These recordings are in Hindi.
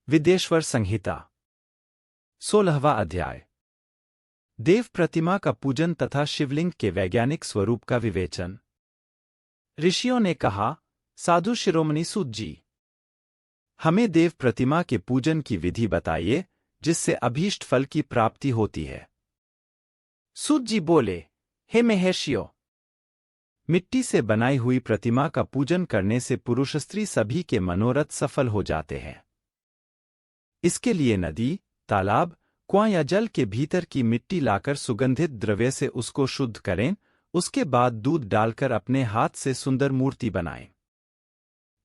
विदेश्वर संहिता 16वां अध्याय। देव प्रतिमा का पूजन तथा शिवलिंग के वैज्ञानिक स्वरूप का विवेचन। ऋषियों ने कहा, साधु शिरोमणि सूत जी, हमें देव प्रतिमा के पूजन की विधि बताइए जिससे अभीष्ट फल की प्राप्ति होती है। सूत जी बोले, हे महर्षियों, मिट्टी से बनाई हुई प्रतिमा का पूजन करने से पुरुष स्त्री सभी के मनोरथ सफल हो जाते हैं। इसके लिए नदी, तालाब, कुआं या जल के भीतर की मिट्टी लाकर सुगंधित द्रव्य से उसको शुद्ध करें, उसके बाद दूध डालकर अपने हाथ से सुंदर मूर्ति बनाएं।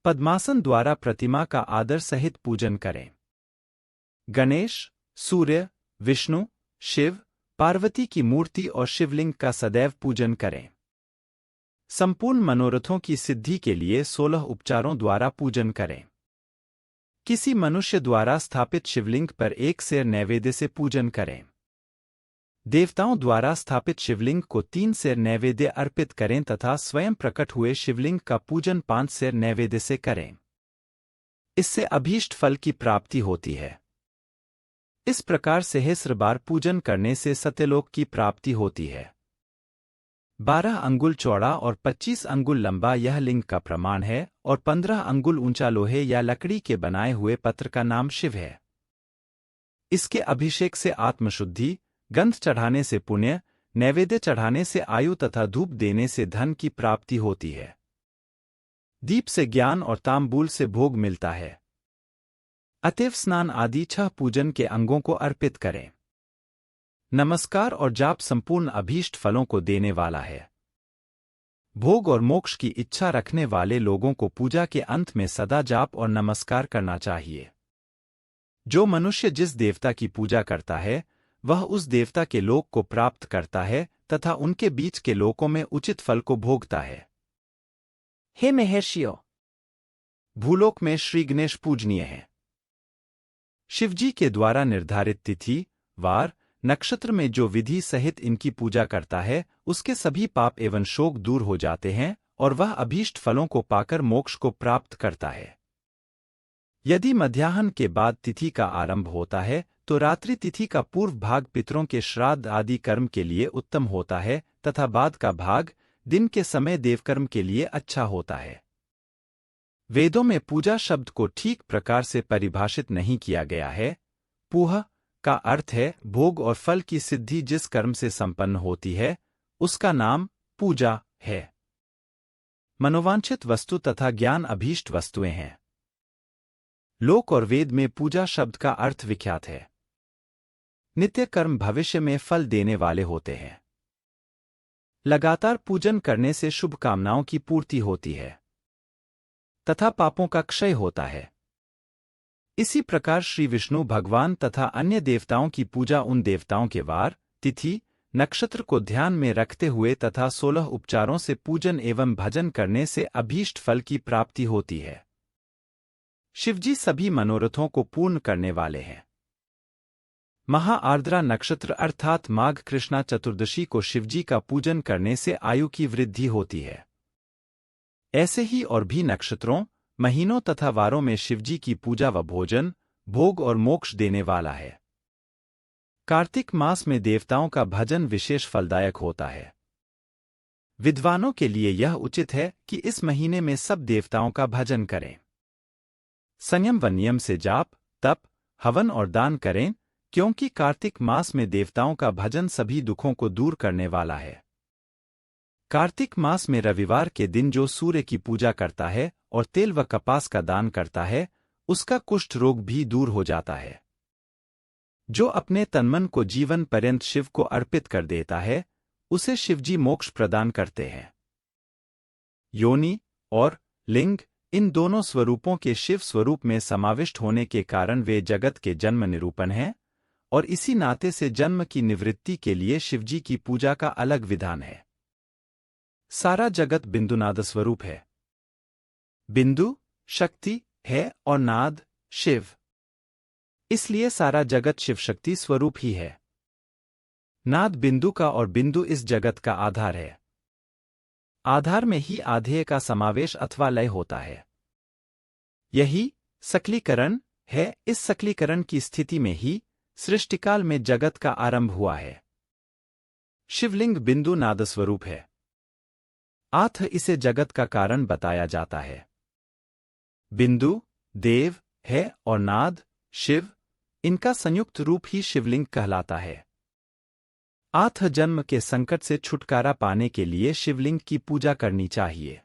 पद्मासन द्वारा प्रतिमा का आदर सहित पूजन करें। गणेश, सूर्य, विष्णु, शिव, पार्वती की मूर्ति और शिवलिंग का सदैव पूजन करें। संपूर्ण मनोरथों की सिद्धि के लिए 16 उपचारों द्वारा पूजन करें। किसी मनुष्य द्वारा स्थापित शिवलिंग पर 1 सेर नैवेद्य से पूजन करें। देवताओं द्वारा स्थापित शिवलिंग को 3 सेर नैवेद्य अर्पित करें तथा स्वयं प्रकट हुए शिवलिंग का पूजन 5 सेर नैवेद्य से करें। इससे अभीष्ट फल की प्राप्ति होती है। इस प्रकार सहस्र बार पूजन करने से सत्यलोक की प्राप्ति होती है। 12 अंगुल चौड़ा और 25 अंगुल लंबा यह लिंग का प्रमाण है और 15 अंगुल ऊंचा लोहे या लकड़ी के बनाए हुए पत्र का नाम शिव है। इसके अभिषेक से आत्मशुद्धि, गंध चढ़ाने से पुण्य, नैवेद्य चढ़ाने से आयु तथा धूप देने से धन की प्राप्ति होती है। दीप से ज्ञान और तांबूल से भोग मिलता है। अतएव स्नान आदि 6 पूजन के अंगों को अर्पित करें। नमस्कार और जाप संपूर्ण अभीष्ट फलों को देने वाला है। भोग और मोक्ष की इच्छा रखने वाले लोगों को पूजा के अंत में सदा जाप और नमस्कार करना चाहिए। जो मनुष्य जिस देवता की पूजा करता है वह उस देवता के लोक को प्राप्त करता है तथा उनके बीच के लोकों में उचित फल को भोगता है। हे महर्षियों, भूलोक में श्री गणेश पूजनीय है। शिवजी के द्वारा निर्धारित तिथि, वार, नक्षत्र में जो विधि सहित इनकी पूजा करता है उसके सभी पाप एवं शोक दूर हो जाते हैं और वह अभीष्ट फलों को पाकर मोक्ष को प्राप्त करता है। यदि मध्याह्न के बाद तिथि का आरंभ होता है तो रात्रि तिथि का पूर्व भाग पितरों के श्राद्ध आदि कर्म के लिए उत्तम होता है तथा बाद का भाग दिन के समय देवकर्म के लिए अच्छा होता है। वेदों में पूजा शब्द को ठीक प्रकार से परिभाषित नहीं किया गया है। पूह का अर्थ है भोग और फल की सिद्धि जिस कर्म से संपन्न होती है उसका नाम पूजा है। मनोवांछित वस्तु तथा ज्ञान अभीष्ट वस्तुएं हैं। लोक और वेद में पूजा शब्द का अर्थ विख्यात है। नित्य कर्म भविष्य में फल देने वाले होते हैं। लगातार पूजन करने से शुभ कामनाओं की पूर्ति होती है तथा पापों का क्षय होता है। इसी प्रकार श्री विष्णु भगवान तथा अन्य देवताओं की पूजा उन देवताओं के वार, तिथि, नक्षत्र को ध्यान में रखते हुए तथा 16 उपचारों से पूजन एवं भजन करने से अभीष्ट फल की प्राप्ति होती है। शिवजी सभी मनोरथों को पूर्ण करने वाले हैं। महा आर्द्रा नक्षत्र अर्थात माघ कृष्णा चतुर्दशी को शिवजी का पूजन करने से आयु की वृद्धि होती है। ऐसे ही और भी नक्षत्रों, महीनों तथा वारों में शिवजी की पूजा व भोजन, भोग और मोक्ष देने वाला है। कार्तिक मास में देवताओं का भजन विशेष फलदायक होता है। विद्वानों के लिए यह उचित है कि इस महीने में सब देवताओं का भजन करें। संयम व नियम से जाप, तप, हवन और दान करें, क्योंकि कार्तिक मास में देवताओं का भजन सभी दुखों को दूर करने वाला है। कार्तिक मास में रविवार के दिन जो सूर्य की पूजा करता है और तेल व कपास का दान करता है उसका कुष्ठ रोग भी दूर हो जाता है। जो अपने तनमन को जीवन पर्यंत शिव को अर्पित कर देता है उसे शिवजी मोक्ष प्रदान करते हैं। योनि और लिंग इन दोनों स्वरूपों के शिव स्वरूप में समाविष्ट होने के कारण वे जगत के जन्म निरूपण हैं और इसी नाते से जन्म की निवृत्ति के लिए शिवजी की पूजा का अलग विधान है। सारा जगत बिंदुनाद स्वरूप है। बिंदु शक्ति है और नाद शिव, इसलिए सारा जगत शिव शक्ति स्वरूप ही है। नाद बिंदु का और बिंदु इस जगत का आधार है। आधार में ही आधेय का समावेश अथवा लय होता है। यही सकलीकरण है। इस सकलीकरण की स्थिति में ही सृष्टिकाल में जगत का आरंभ हुआ है। शिवलिंग बिंदु नाद स्वरूप है। आथ इसे जगत का कारण बताया जाता है। बिंदु देव है और नाद शिव, इनका संयुक्त रूप ही शिवलिंग कहलाता है। आथ जन्म के संकट से छुटकारा पाने के लिए शिवलिंग की पूजा करनी चाहिए।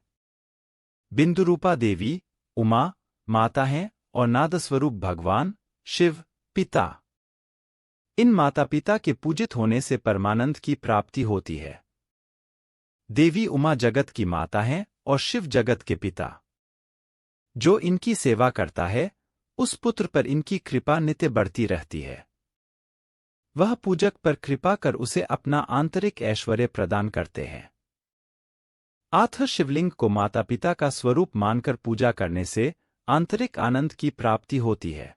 बिंदुरूपा देवी उमा माता हैं और नादस्वरूप भगवान शिव पिता। इन माता पिता के पूजित होने से परमानंद की प्राप्ति होती है। देवी उमा जगत की माता हैं और शिव जगत के पिता। जो इनकी सेवा करता है उस पुत्र पर इनकी कृपा नित्य बढ़ती रहती है। वह पूजक पर कृपा कर उसे अपना आंतरिक ऐश्वर्य प्रदान करते हैं। आथ शिवलिंग को माता पिता का स्वरूप मानकर पूजा करने से आंतरिक आनंद की प्राप्ति होती है।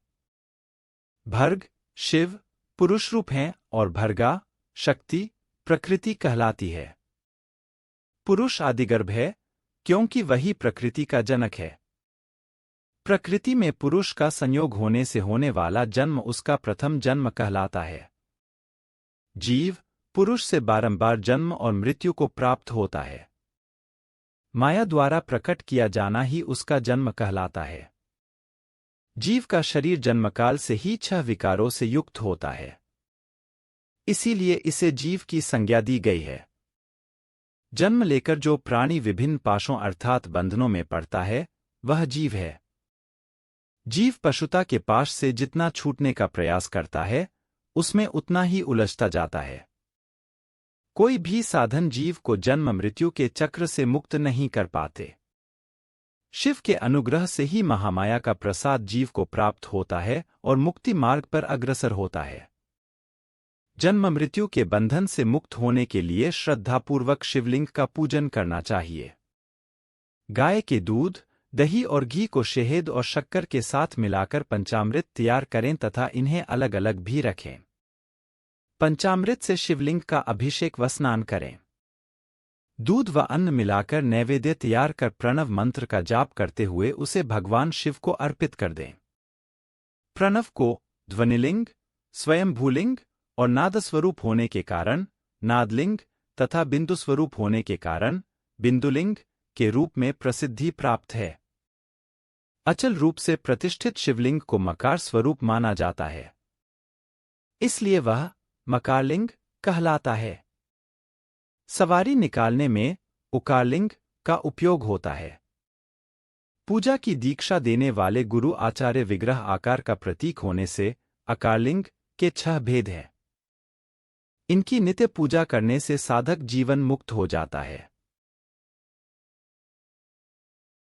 भर्ग शिव पुरुष रूप हैं और भर्गा शक्ति प्रकृति कहलाती है। पुरुष आदिगर्भ है क्योंकि वही प्रकृति का जनक है। प्रकृति में पुरुष का संयोग होने से होने वाला जन्म उसका प्रथम जन्म कहलाता है। जीव पुरुष से बारंबार जन्म और मृत्यु को प्राप्त होता है। माया द्वारा प्रकट किया जाना ही उसका जन्म कहलाता है। जीव का शरीर जन्मकाल से ही 6 विकारों से युक्त होता है, इसीलिए इसे जीव की संज्ञा दी गई है। जन्म लेकर जो प्राणी विभिन्न पाशों अर्थात बंधनों में पड़ता है वह जीव है। जीव पशुता के पाश से जितना छूटने का प्रयास करता है उसमें उतना ही उलझता जाता है। कोई भी साधन जीव को जन्म मृत्यु के चक्र से मुक्त नहीं कर पाते। शिव के अनुग्रह से ही महामाया का प्रसाद जीव को प्राप्त होता है और मुक्ति मार्ग पर अग्रसर होता है। जन्म मृत्यु के बंधन से मुक्त होने के लिए श्रद्धापूर्वक शिवलिंग का पूजन करना चाहिए। गाय के दूध दही और घी को शहद और शक्कर के साथ मिलाकर पंचामृत तैयार करें तथा इन्हें अलग अलग भी रखें। पंचामृत से शिवलिंग का अभिषेक व स्नान करें। दूध व अन्न मिलाकर नैवेद्य तैयार कर प्रणव मंत्र का जाप करते हुए उसे भगवान शिव को अर्पित कर दें। प्रणव को ध्वनिलिंग स्वयंभूलिंग और नादस्वरूप होने के कारण नादलिंग तथा बिंदुस्वरूप होने के कारण बिंदुलिंग के रूप में प्रसिद्धि प्राप्त है। अचल रूप से प्रतिष्ठित शिवलिंग को मकार स्वरूप माना जाता है, इसलिए वह मकारलिंग कहलाता है। सवारी निकालने में उकारलिंग का उपयोग होता है। पूजा की दीक्षा देने वाले गुरु आचार्य विग्रह आकार का प्रतीक होने से अकारलिंग के 6 भेद हैं। इनकी नित्य पूजा करने से साधक जीवन मुक्त हो जाता है।